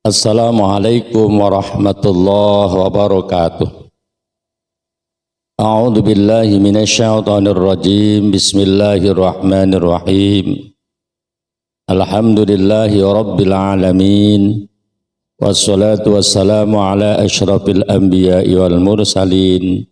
Assalamualaikum warahmatullahi wabarakatuh. A'udzu billahi minasyaitonir rajim. Bismillahirrahmanirrahim. Alhamdulillahi rabbil alamin. Wassalatu wassalamu ala asyrafil anbiya'i wal mursalin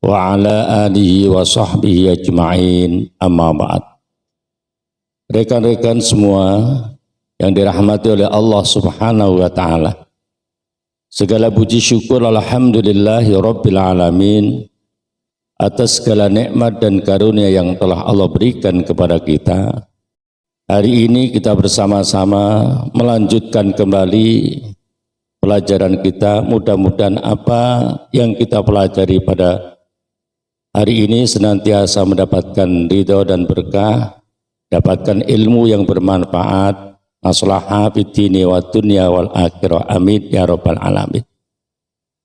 wa ala alihi wa sahbihi ajma'in. Amma ba'd. Rekan-rekan semua yang dirahmati oleh Allah Subhanahu wa taala. Segala puji syukur alhamdulillahi rabbil alamin atas segala nikmat dan karunia yang telah Allah berikan kepada kita. Hari ini kita bersama-sama melanjutkan kembali pelajaran kita. Mudah-mudahan apa yang kita pelajari pada hari ini senantiasa mendapatkan ridha dan berkah, dapatkan ilmu yang bermanfaat, maslahah fid dini wa dunya wal akhirah, amin ya rabbal alamin.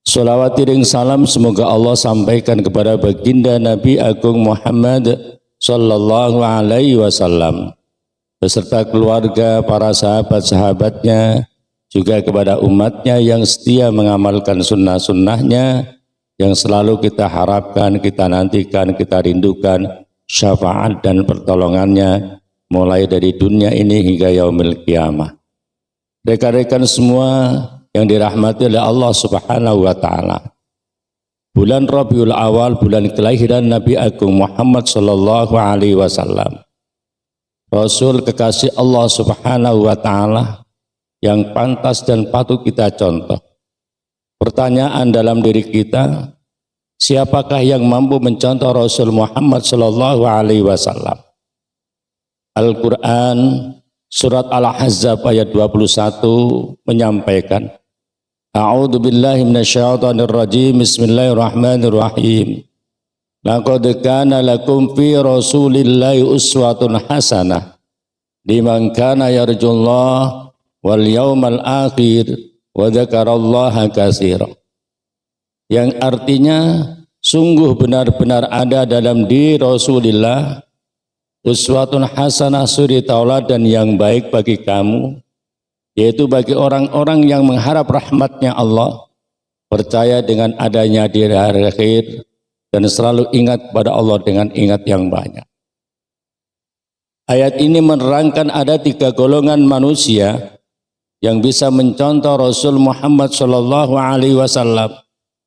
Sholawat iring salam semoga Allah sampaikan kepada baginda Nabi Agung Muhammad sallallahu alaihi wasallam beserta keluarga, para sahabat-sahabatnya, juga kepada umatnya yang setia mengamalkan sunnah-sunnahnya, yang selalu kita harapkan, kita nantikan, kita rindukan syafaat dan pertolongannya mulai dari dunia ini hingga yaumil qiyamah. Rekan-rekan semua yang dirahmati oleh Allah Subhanahu wa taala. Bulan Rabiul Awal, bulan kelahiran Nabi Agung Muhammad sallallahu alaihi wasallam. Rasul kekasih Allah Subhanahu wa taala yang pantas dan patut kita contoh. Pertanyaan dalam diri kita, siapakah yang mampu mencontoh Rasul Muhammad sallallahu alaihi wasallam? Al-Quran surat Al-Ahzab ayat 21 menyampaikan, A'udzu billahi minasyaitonir rajim. Bismillahirrahmanirrahim. Laqad kana lakum fi Rasulillahi uswatun hasanah liman kana yarjullaha wal yaumal akhir wa dzakarallaha katsiran. Yang artinya sungguh benar-benar ada dalam diri Rasulullah uswatun hasanah, suri tauladan yang baik bagi kamu, yaitu bagi orang-orang yang mengharap rahmatnya Allah, percaya dengan adanya di hari akhir, dan selalu ingat pada Allah dengan ingat yang banyak. Ayat ini menerangkan ada 3 golongan manusia yang bisa mencontoh Rasul Muhammad sallallahu alaihi wasallam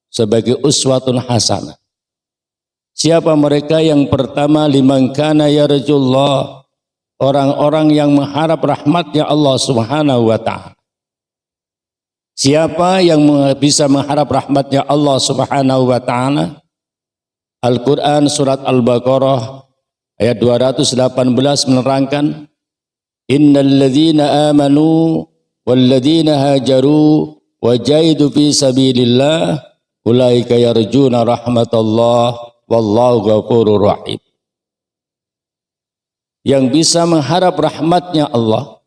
sebagai uswatun hasanah. Siapa mereka? Yang pertama, liman kana yarjullah, orang-orang yang mengharap rahmatnya Allah Subhanahu wa taala. Siapa yang bisa mengharap rahmatnya Allah Subhanahu wa taala? Al-Quran surat Al-Baqarah ayat 218 menerangkan, innal ladzina amanu wal ladzina hajaru wa jahidu fi sabilillah ulaika yarjuna rahmatallah wallahu ghafurur rahim. Yang bisa mengharap rahmatnya Allah,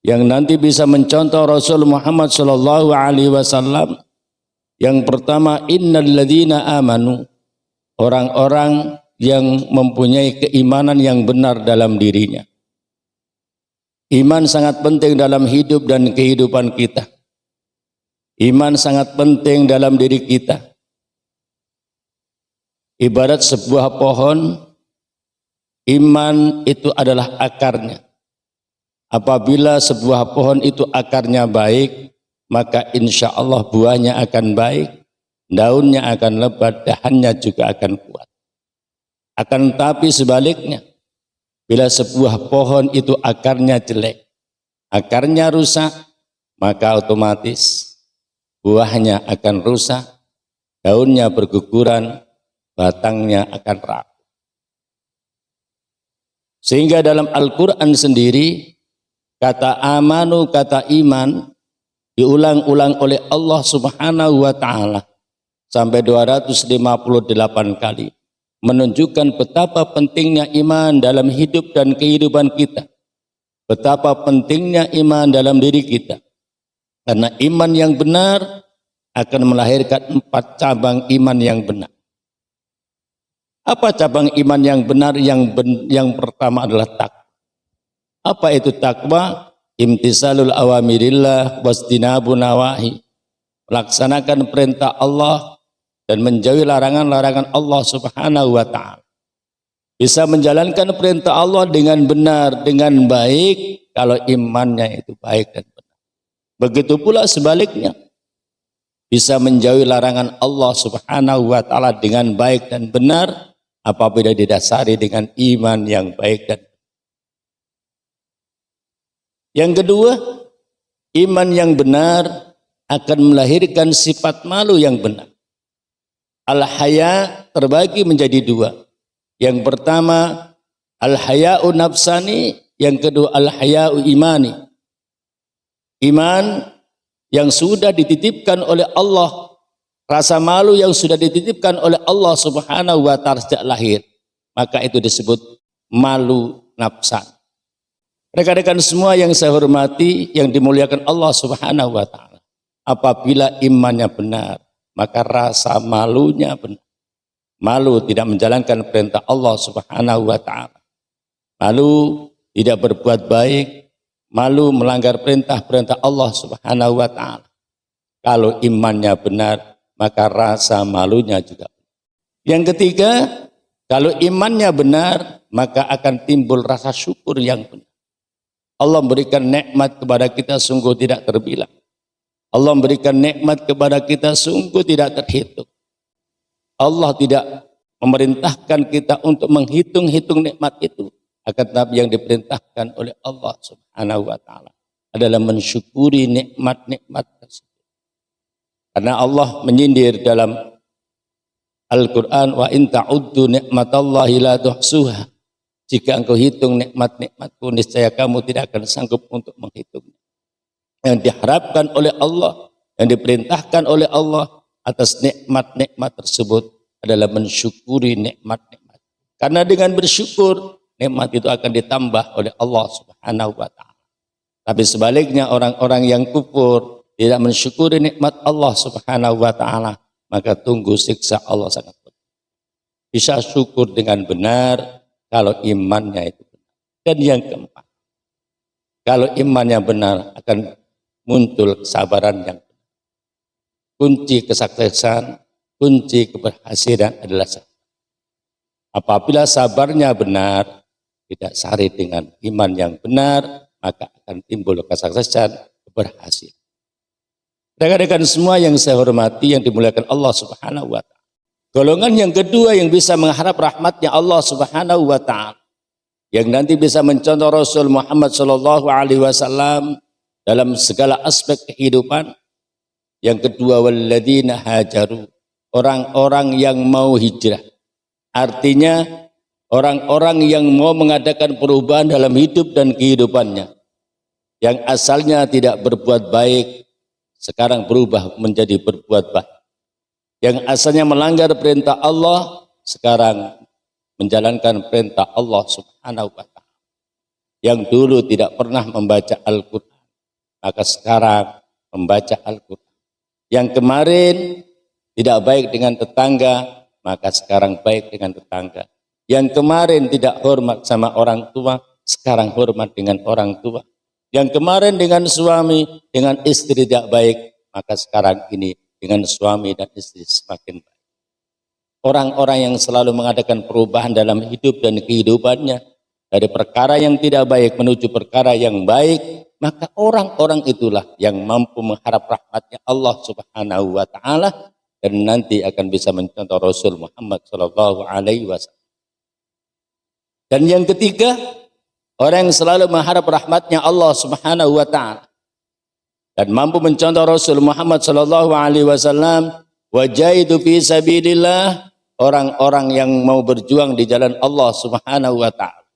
yang nanti bisa mencontoh Rasul Muhammad sallallahu alaihi wasallam, yang pertama, innal ladzina amanu, orang-orang yang mempunyai keimanan yang benar dalam dirinya. Iman sangat penting dalam hidup dan kehidupan kita. Iman sangat penting dalam diri kita. Ibarat sebuah pohon, iman itu adalah akarnya. Apabila sebuah pohon itu akarnya baik, maka insya Allah buahnya akan baik, daunnya akan lebat, dahannya juga akan kuat. Akan tapi sebaliknya, bila sebuah pohon itu akarnya jelek, akarnya rusak, maka otomatis buahnya akan rusak, daunnya berguguran, batangnya akan rapuh. Sehingga dalam Al-Quran sendiri, kata amanu, kata iman, diulang-ulang oleh Allah Subhanahu wa ta'ala sampai 258 kali, menunjukkan betapa pentingnya iman dalam hidup dan kehidupan kita, betapa pentingnya iman dalam diri kita. Karena iman yang benar akan melahirkan 4 cabang iman yang benar. Apa cabang iman yang benar? Yang pertama adalah takwa. Apa itu takwa? imtisalul awamirillah wasdinabu nawahi, melaksanakan perintah Allah dan menjauhi larangan-larangan Allah Subhanahu wa taala. Bisa menjalankan perintah Allah dengan benar, dengan baik kalau imannya itu baik dan benar. Begitu pula sebaliknya, bisa menjauhi larangan Allah Subhanahu wa taala dengan baik dan benar apabila didasari dengan iman yang baik dan benar. Yang kedua, iman yang benar akan melahirkan sifat malu yang benar. Al-haya terbagi menjadi dua. Yang pertama, al-haya'u nafsani, yang kedua al-haya'u imani. Iman yang sudah dititipkan oleh Allah, rasa malu yang sudah dititipkan oleh Allah Subhanahu wa taala sejak lahir, maka itu disebut malu nafsan. Rekan-rekan semua yang saya hormati, yang dimuliakan Allah Subhanahu wa taala, apabila imannya benar, maka rasa malunya benar. Malu tidak menjalankan perintah Allah Subhanahu wa taala. Malu tidak berbuat baik, malu melanggar perintah-perintah Allah Subhanahu wa taala. Kalau imannya benar, maka rasa malunya juga benar. Yang ketiga, kalau imannya benar, maka akan timbul rasa syukur yang benar. Allah memberikan nikmat kepada kita sungguh tidak terbilang. Allah memberikan nikmat kepada kita sungguh tidak terhitung. Allah tidak memerintahkan kita untuk menghitung-hitung nikmat itu. Akan tetapi yang diperintahkan oleh Allah Subhanahu wa taala adalah mensyukuri nikmat-nikmat tersebut. Karena Allah menyindir dalam Al-Quran, wa in ta'uddu nikmatallahi la tuhsuha. Jika engkau hitung nikmat-nikmatku, niscaya kamu tidak akan sanggup untuk menghitungnya. Yang diharapkan oleh Allah, yang diperintahkan oleh Allah atas nikmat-nikmat tersebut adalah mensyukuri nikmat-nikmat. Karena dengan bersyukur, nikmat itu akan ditambah oleh Allah Subhanahu wa taala. Tapi sebaliknya orang-orang yang kufur, tidak mensyukuri nikmat Allah Subhanahu wa taala, maka tunggu siksa Allah sangat berat. Bisa syukur dengan benar kalau imannya itu benar. Dan yang keempat, kalau imannya benar akan muncul kesabaran yang benar. Kunci kesuksesan, kunci keberhasilan adalah sabar. Apabila sabarnya benar, tidak sari dengan iman yang benar, maka akan timbul kesuksesan, keberhasilan. Rekan-rekan semua yang saya hormati, yang dimuliakan Allah Subhanahu wa taala. Golongan yang kedua yang bisa mengharap rahmatnya Allah Subhanahu wa taala, yang nanti bisa mencontoh Rasul Muhammad sallallahu alaihi wasallam dalam segala aspek kehidupan. Yang kedua, walladzina hajaru, orang-orang yang mau hijrah. Artinya orang-orang yang mau mengadakan perubahan dalam hidup dan kehidupannya. Yang asalnya tidak berbuat baik, sekarang berubah menjadi berbuat baik. Yang asalnya melanggar perintah Allah, sekarang menjalankan perintah Allah Subhanahu wa taala. Yang dulu tidak pernah membaca Al-Quran, maka sekarang membaca Al-Quran. Yang kemarin tidak baik dengan tetangga, maka sekarang baik dengan tetangga. Yang kemarin tidak hormat sama orang tua, sekarang hormat dengan orang tua. Yang kemarin dengan suami, dengan istri tidak baik, maka sekarang ini dengan suami dan istri semakin baik. Orang-orang yang selalu mengadakan perubahan dalam hidup dan kehidupannya, dari perkara yang tidak baik menuju perkara yang baik, maka orang-orang itulah yang mampu mengharap rahmatnya Allah Subhanahu wa taala dan nanti akan bisa mencontoh Rasul Muhammad sallallahu alaihi wasallam. Dan yang ketiga, orang yang selalu mengharap rahmatnya Allah Subhanahu wa taala dan mampu mencontoh Rasul Muhammad sallallahu alaihi wasallam, wajahidu fi sabilillah, orang-orang yang mau berjuang di jalan Allah Subhanahu wa taala.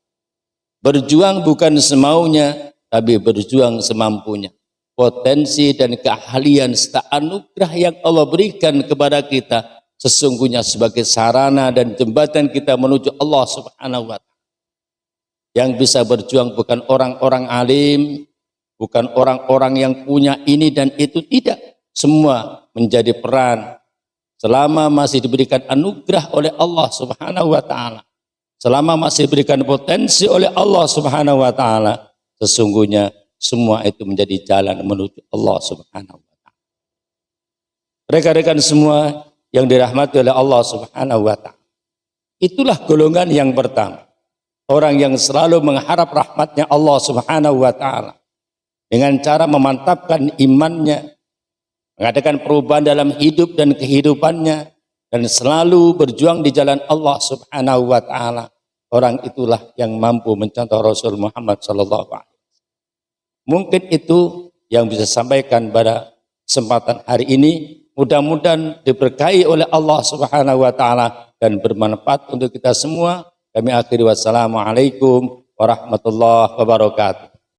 Berjuang bukan semaunya, tapi berjuang semampunya. Potensi dan keahlian serta anugerah yang Allah berikan kepada kita sesungguhnya sebagai sarana dan jembatan kita menuju Allah Subhanahu wa taala. Yang bisa berjuang bukan orang-orang alim, bukan orang-orang yang punya ini dan itu, tidak. Semua menjadi peran selama masih diberikan anugerah oleh Allah Subhanahu wa taala. Selama masih diberikan potensi oleh Allah Subhanahu wa taala, sesungguhnya semua itu menjadi jalan menuju Allah Subhanahu wa taala. Rekan-rekan semua yang dirahmati oleh Allah Subhanahu wa taala. Itulah golongan yang pertama. Orang yang selalu mengharap rahmatnya Allah Subhanahu wa taala dengan cara memantapkan imannya, mengadakan perubahan dalam hidup dan kehidupannya, dan selalu berjuang di jalan Allah Subhanahu wa taala. Orang itulah yang mampu mencontoh Rasul Muhammad sallallahu alaihi wasallam. Mungkin itu yang bisa sampaikan pada kesempatan hari ini. Mudah-mudahan diberkahi oleh Allah Subhanahu wa taala dan bermanfaat untuk kita semua. Kami akhiri, wassalamualaikum warahmatullahi wabarakatuh.